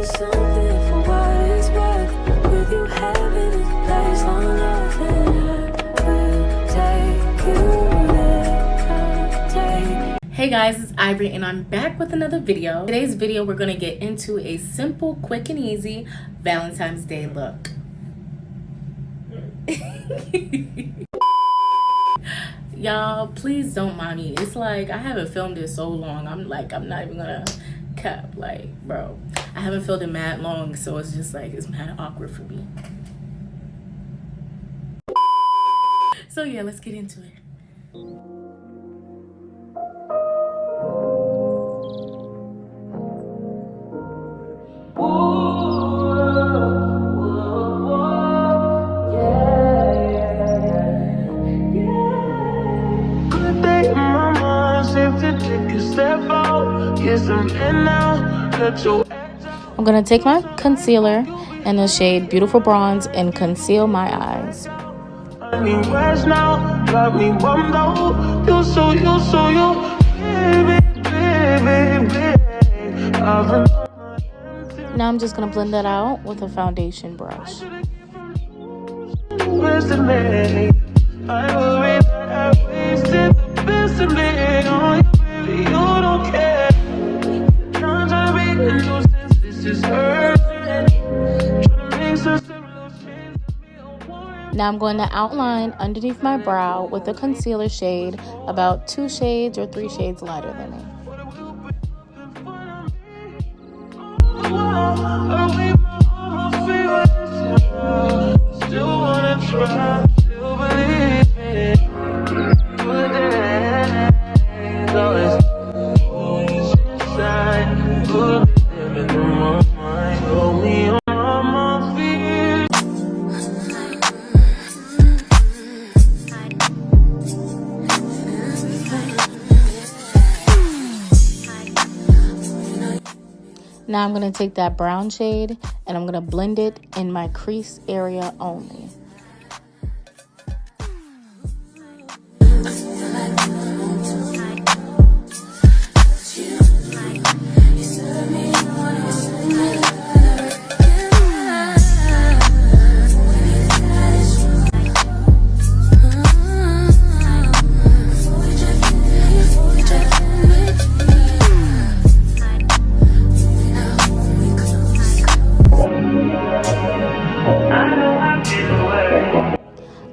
something for what it's worth. With you, heaven is a place on earth, and I will take you there. Hey guys, it's Ivory and I'm back with another video. Today's video, we're gonna get into a simple, quick, and easy Valentine's Day look. Y'all, please don't mind me. It's like I haven't filmed it so long. I'm not even gonna cap. Like, bro, I haven't filmed it mad long, so it's just like it's mad awkward for me. So yeah, let's get into it. I'm gonna take my concealer in the shade Beautiful Bronze and conceal my eyes. Now I'm just gonna blend that out with a foundation brush. Now I'm going to outline underneath my brow with a concealer shade about 2 shades or 3 shades lighter than me. Now I'm going to take that brown shade and I'm going to blend it in my crease area only.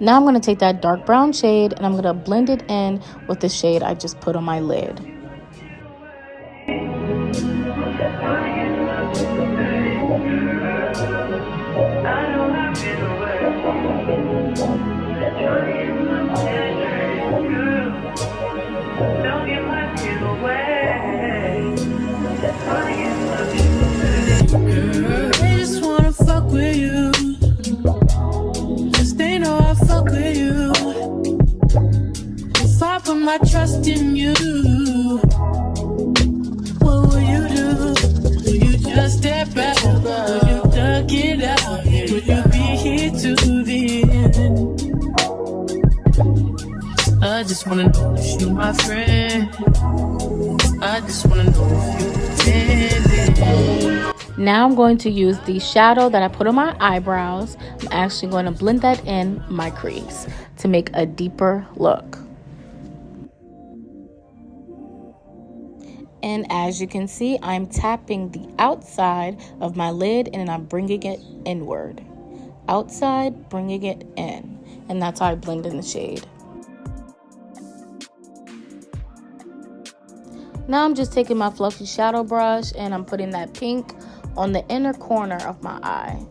Now I'm going to take that dark brown shade and I'm going to blend it in with the shade I just put on my lid. They just wanna fuck with you. My trust in you. What will you do? Will you just step back? Will you duck it out? Will you be here to the end? I just wanna know if you my friend. I just wanna know if you pretending. Now I'm going to use the shadow that I put on my eyebrows. I'm actually going to blend that in my crease to make a deeper look. And as you can see, I'm tapping the outside of my lid and I'm bringing it inward. Outside, bringing it in. And that's how I blend in the shade. Now I'm just taking my fluffy shadow brush and I'm putting that pink on the inner corner of my eye.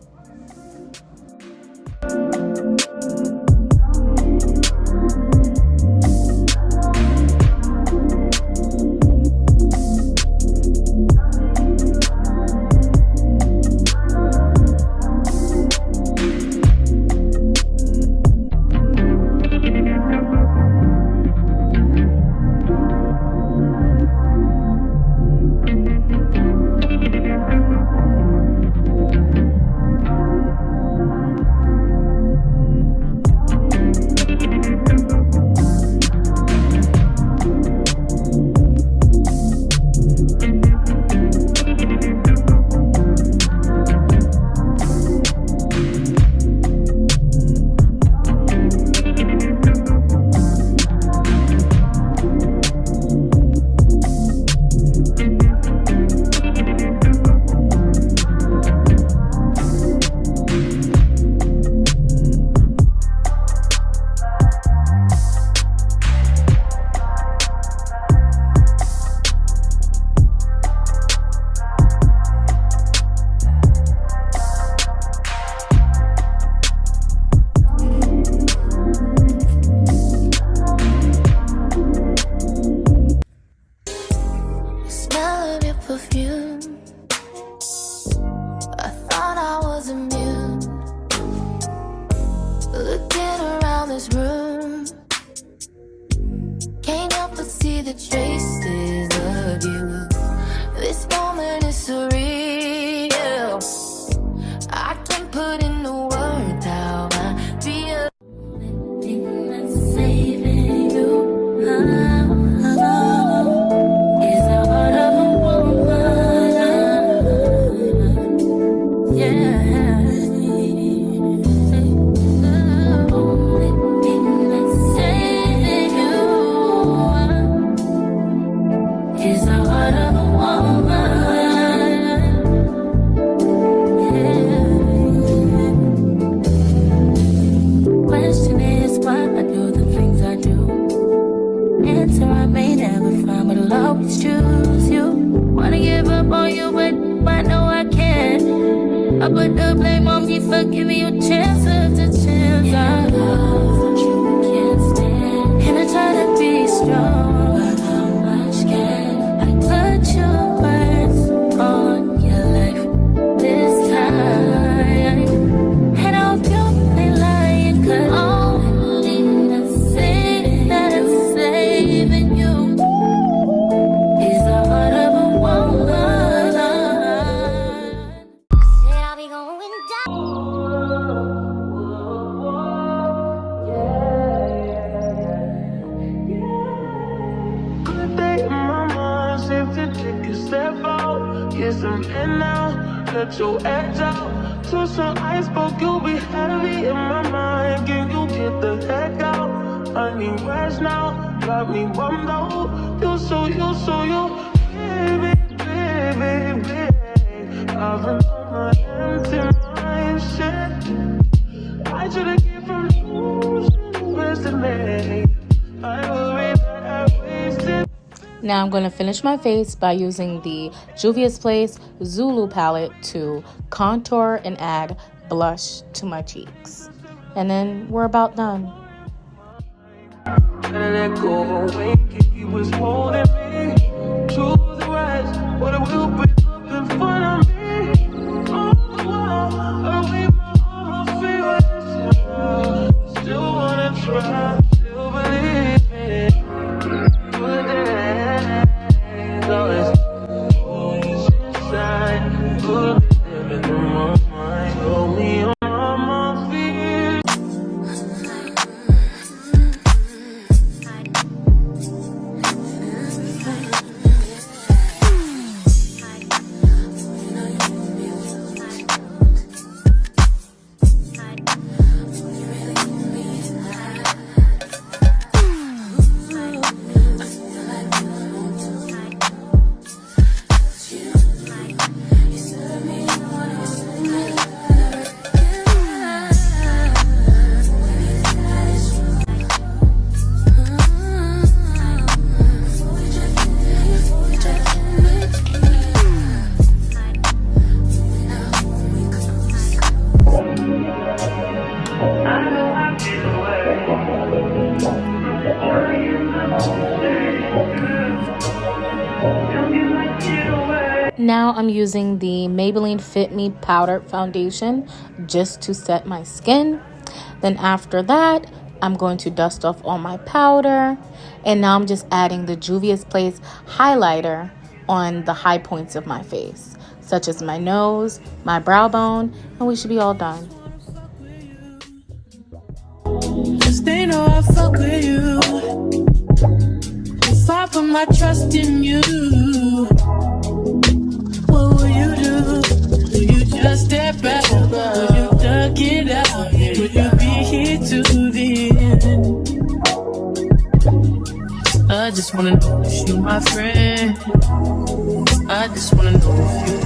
put the blame on me for giving you chance after chance. I love you, can't stand, and I try to be strong, but how much can I put your words on your life this time? And I hope you ain't lying, 'cause only the thing that's saving you is the heart of a woman. Said I'll be going down. Good day in my mind, safe to take a step out. Get some air now, let your edge out. To some iceberg, you'll be heavy in my mind. Can you get the heck out? I need rest now, got me bummed out. You so baby, baby, baby. I've been on my empty mind, shit. I should've get from you, rest of me. I worry that I wasted. Now I'm going to finish my face by using the Juvia's Place Zulu palette to contour and add blush to my cheeks. And then we're about done. Let go when he was holding me. Choose the rest, but it will be looking fun on me. On the wall, away my all my feelings. Still wanna try, still believe it. Good days, always always inside. Good living in my mind, hold me on my feet. Now I'm using the Maybelline Fit Me powdered foundation just to set my skin. Then after that, I'm going to dust off all my powder. And now I'm just adding the Juvia's Place highlighter on the high points of my face, such as my nose, my brow bone, and we should be all done. Just they know I fuck with you. If I put my trust in you, what will you do? Will you just step back? Will you duck it out? Will you be here to the end? I just wanna know if you my friend. I just wanna know if you